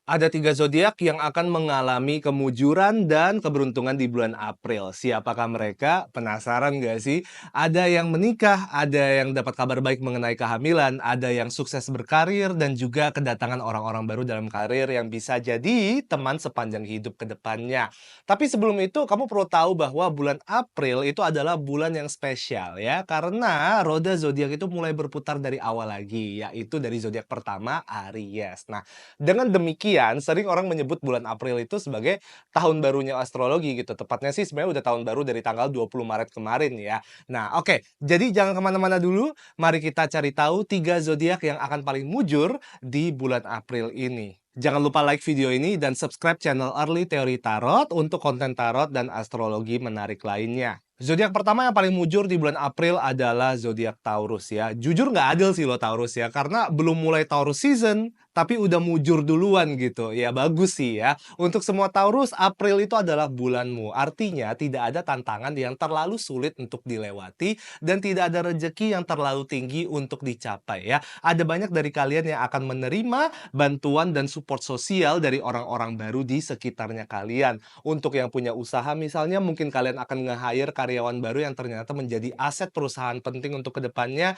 Ada 3 zodiak yang akan mengalami kemujuran dan keberuntungan di bulan April. Siapakah mereka? Penasaran nggak sih? Ada yang menikah, ada yang dapat kabar baik mengenai kehamilan, ada yang sukses berkarir, dan juga kedatangan orang-orang baru dalam karir yang bisa jadi teman sepanjang hidup ke depannya. Tapi sebelum itu, kamu perlu tahu bahwa bulan April itu adalah bulan yang spesial ya, karena roda zodiak itu mulai berputar dari awal lagi, yaitu dari zodiak pertama, Aries. Nah, dengan demikian, sering orang menyebut bulan April itu sebagai tahun barunya astrologi gitu. Tepatnya sih sebenarnya udah tahun baru dari tanggal 20 Maret kemarin ya. Nah, oke. Jadi jangan kemana-mana dulu. Mari kita cari tahu 3 zodiak yang akan paling mujur di bulan April ini. Jangan lupa like video ini dan subscribe channel Early Theory Tarot untuk konten tarot dan astrologi menarik lainnya. Zodiak pertama yang paling mujur di bulan April adalah zodiak Taurus ya. Jujur nggak adil sih lo Taurus ya, karena belum mulai Taurus season, tapi udah mujur duluan gitu. Ya bagus sih ya. Untuk semua Taurus, April itu adalah bulanmu. Artinya tidak ada tantangan yang terlalu sulit untuk dilewati dan tidak ada rejeki yang terlalu tinggi untuk dicapai ya. Ada banyak dari kalian yang akan menerima bantuan dan support sosial dari orang-orang baru di sekitarnya kalian. Untuk yang punya usaha misalnya, mungkin kalian akan nge-hire karyawan baru yang ternyata menjadi aset perusahaan penting untuk kedepannya.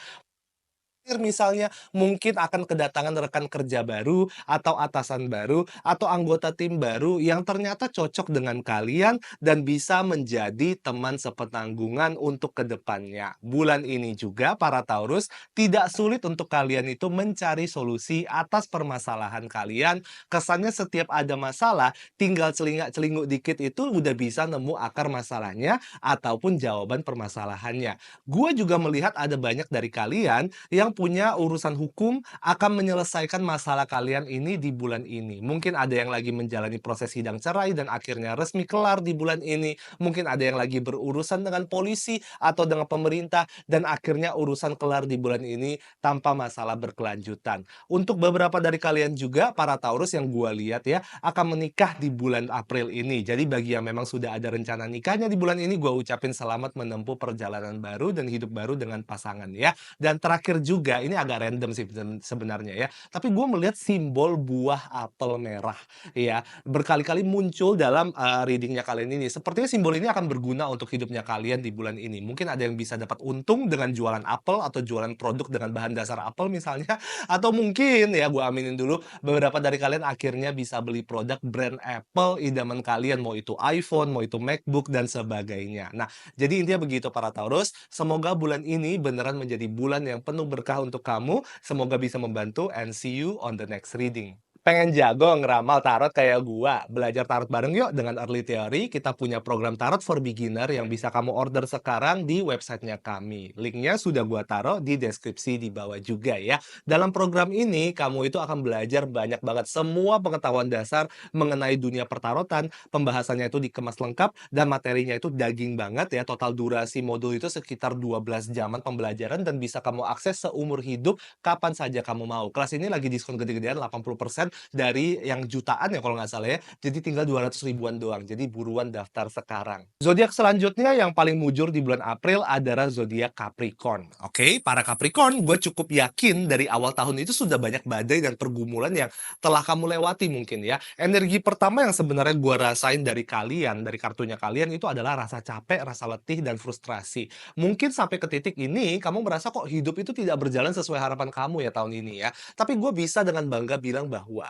Misalnya, mungkin akan kedatangan rekan kerja baru, atau atasan baru, atau anggota tim baru yang ternyata cocok dengan kalian dan bisa menjadi teman sepenanggungan untuk kedepannya. Bulan ini juga para Taurus tidak sulit untuk kalian itu mencari solusi atas permasalahan kalian. Kesannya setiap ada masalah, tinggal celingak-celinguk dikit itu udah bisa nemu akar masalahnya ataupun jawaban permasalahannya. Gue juga melihat ada banyak dari kalian yang punya urusan hukum akan menyelesaikan masalah kalian ini di bulan ini. Mungkin ada yang lagi menjalani proses sidang cerai dan akhirnya resmi kelar di bulan ini. Mungkin ada yang lagi berurusan dengan polisi atau dengan pemerintah dan akhirnya urusan kelar di bulan ini tanpa masalah berkelanjutan. Untuk beberapa dari kalian juga, para Taurus yang gua lihat ya, akan menikah di bulan April ini. Jadi bagi yang memang sudah ada rencana nikahnya di bulan ini, gua ucapin selamat menempuh perjalanan baru dan hidup baru dengan pasangan ya. Dan terakhir juga, ini agak random sih sebenarnya ya, tapi gue melihat simbol buah apel merah ya, berkali-kali muncul dalam reading kalian ini. Sepertinya simbol ini akan berguna untuk hidupnya kalian di bulan ini. Mungkin ada yang bisa dapat untung dengan jualan apel atau jualan produk dengan bahan dasar apel misalnya, atau mungkin ya gue aminin dulu, beberapa dari kalian akhirnya bisa beli produk brand Apple idaman kalian, mau itu iPhone, mau itu MacBook dan sebagainya. Nah, jadi intinya begitu para Taurus, semoga bulan ini beneran menjadi bulan yang penuh berkah untuk kamu, semoga bisa membantu and see you on the next reading. Pengen jago ngeramal tarot kayak gua? Belajar tarot bareng yuk dengan Early Theory. Kita punya program tarot for beginner yang bisa kamu order sekarang di websitenya kami. Linknya sudah gua taruh di deskripsi di bawah juga ya. Dalam program ini, kamu itu akan belajar banyak banget semua pengetahuan dasar mengenai dunia pertarotan. Pembahasannya itu dikemas lengkap dan materinya itu daging banget ya. Total durasi modul itu sekitar 12 jaman pembelajaran dan bisa kamu akses seumur hidup kapan saja kamu mau. Kelas ini lagi diskon gede-gedean 80% dari yang jutaan ya kalau nggak salah ya. Jadi tinggal 200 ribuan doang. Jadi buruan daftar sekarang. Zodiak selanjutnya yang paling mujur di bulan April adalah zodiak Capricorn. Oke, para Capricorn, gue cukup yakin dari awal tahun itu sudah banyak badai dan pergumulan yang telah kamu lewati mungkin ya. Energi pertama yang sebenarnya gue rasain dari kalian, dari kartunya kalian itu adalah rasa capek, rasa letih, dan frustrasi. Mungkin sampai ke titik ini, kamu merasa kok hidup itu tidak berjalan sesuai harapan kamu ya tahun ini ya. Tapi gue bisa dengan bangga bilang bahwa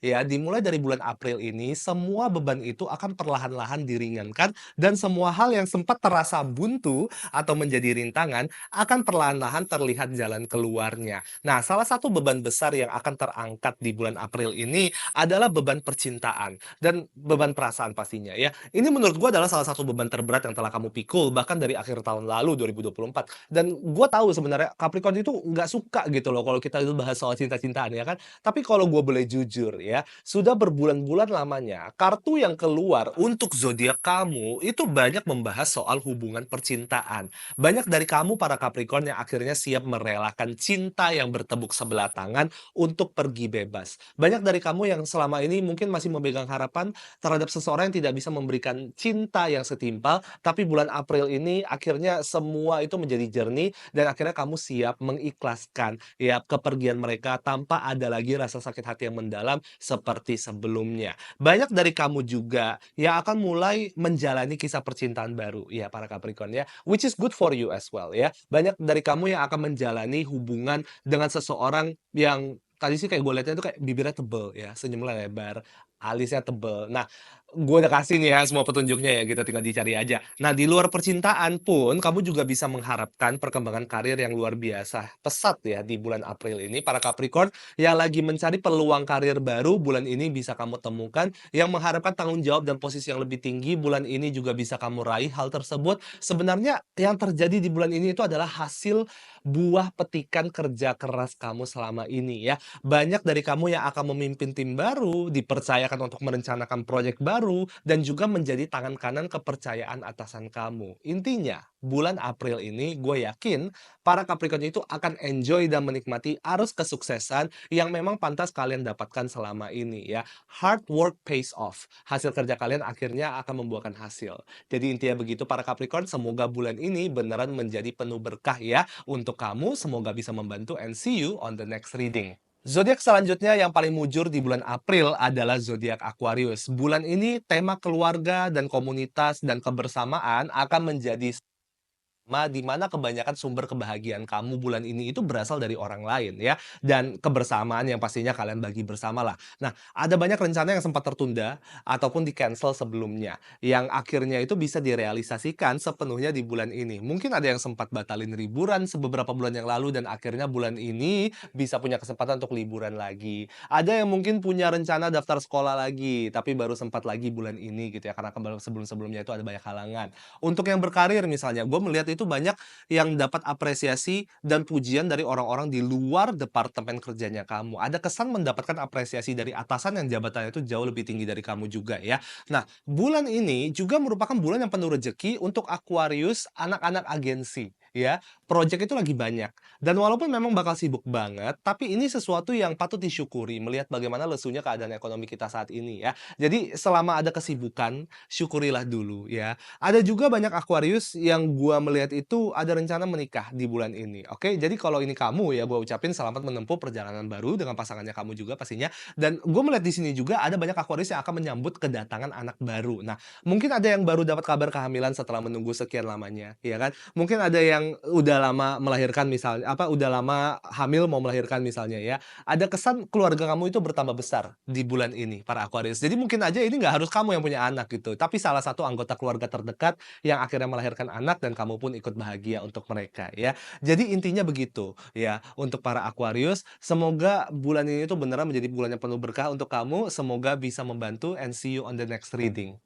ya dimulai dari bulan April ini semua beban itu akan perlahan-lahan diringankan dan semua hal yang sempat terasa buntu atau menjadi rintangan akan perlahan-lahan terlihat jalan keluarnya. Nah, salah satu beban besar yang akan terangkat di bulan April ini adalah beban percintaan dan beban perasaan pastinya ya. Ini menurut gue adalah salah satu beban terberat yang telah kamu pikul bahkan dari akhir tahun lalu 2024. Dan gue tahu sebenarnya Capricorn itu nggak suka gitu loh kalau kita itu bahas soal cinta-cintaan ya kan. Tapi kalau gue boleh jujur ya, sudah berbulan-bulan lamanya kartu yang keluar untuk zodiak kamu itu banyak membahas soal hubungan percintaan. Banyak dari kamu para Capricorn yang akhirnya siap merelakan cinta yang bertepuk sebelah tangan untuk pergi bebas. Banyak dari kamu yang selama ini mungkin masih memegang harapan terhadap seseorang yang tidak bisa memberikan cinta yang setimpal, tapi bulan April ini akhirnya semua itu menjadi jernih dan akhirnya kamu siap mengikhlaskan ya kepergian mereka tanpa ada lagi rasa sakit hati yang mendalam seperti sebelumnya. Banyak dari kamu juga yang akan mulai menjalani kisah percintaan baru, ya para Capricorn ya, which is good for you as well ya. Banyak dari kamu yang akan menjalani hubungan dengan seseorang yang tadi sih kayak gue lihatnya itu kayak bibirnya tebel ya, senyumnya lebar, alisnya tebel. Nah, gue udah kasih nih ya semua petunjuknya ya, gitu tinggal dicari aja. Nah, di luar percintaan pun kamu juga bisa mengharapkan perkembangan karir yang luar biasa pesat ya di bulan April ini. Para Capricorn yang lagi mencari peluang karir baru, bulan ini bisa kamu temukan. Yang mengharapkan tanggung jawab dan posisi yang lebih tinggi, bulan ini juga bisa kamu raih hal tersebut. Sebenarnya yang terjadi di bulan ini itu adalah hasil buah petikan kerja keras kamu selama ini ya. Banyak dari kamu yang akan memimpin tim baru, dipercayakan untuk merencanakan proyek baru, dan juga menjadi tangan kanan kepercayaan atasan kamu. Intinya, bulan April ini gue yakin para Capricorn itu akan enjoy dan menikmati arus kesuksesan yang memang pantas kalian dapatkan selama ini ya. Hard work pays off. Hasil kerja kalian akhirnya akan membuahkan hasil. Jadi intinya begitu para Capricorn, semoga bulan ini beneran menjadi penuh berkah ya untuk kamu, semoga bisa membantu and see you on the next reading. Zodiak selanjutnya yang paling mujur di bulan April adalah zodiak Aquarius. Bulan ini tema keluarga dan komunitas dan kebersamaan akan menjadi di mana kebanyakan sumber kebahagiaan kamu bulan ini itu berasal dari orang lain ya, dan kebersamaan yang pastinya kalian bagi bersamalah. Nah, ada banyak rencana yang sempat tertunda ataupun di-cancel sebelumnya, yang akhirnya itu bisa direalisasikan sepenuhnya di bulan ini. Mungkin ada yang sempat batalin liburan beberapa bulan yang lalu dan akhirnya bulan ini bisa punya kesempatan untuk liburan lagi. Ada yang mungkin punya rencana daftar sekolah lagi, tapi baru sempat lagi bulan ini gitu ya, karena sebelum-sebelumnya itu ada banyak halangan. Untuk yang berkarir misalnya, gue melihat itu banyak yang dapat apresiasi dan pujian dari orang-orang di luar departemen kerjanya kamu. Ada kesan mendapatkan apresiasi dari atasan yang jabatannya itu jauh lebih tinggi dari kamu juga ya. Nah, bulan ini juga merupakan bulan yang penuh rezeki untuk Aquarius, anak-anak agensi ya. Project itu lagi banyak. Dan walaupun memang bakal sibuk banget, tapi ini sesuatu yang patut disyukuri melihat bagaimana lesunya keadaan ekonomi kita saat ini ya. Jadi selama ada kesibukan, syukurilah dulu ya. Ada juga banyak Aquarius yang gua melihat itu ada rencana menikah di bulan ini, oke? Jadi kalau ini kamu ya, gua ucapin selamat menempuh perjalanan baru dengan pasangannya kamu juga pastinya. Dan gue melihat di sini juga ada banyak Aquarius yang akan menyambut kedatangan anak baru. Nah, mungkin ada yang baru dapat kabar kehamilan setelah menunggu sekian lamanya, ya kan? Mungkin ada yang udah lama melahirkan misalnya apa, udah lama hamil mau melahirkan misalnya ya. Ada kesan keluarga kamu itu bertambah besar di bulan ini, para Aquarius. Jadi mungkin aja ini nggak harus kamu yang punya anak gitu, tapi salah satu anggota keluarga terdekat yang akhirnya melahirkan anak dan kamu pun ikut bahagia untuk mereka ya. Jadi intinya begitu ya, untuk para Aquarius, semoga bulan ini tuh beneran menjadi bulan yang penuh berkah untuk kamu, semoga bisa membantu and see you on the next reading.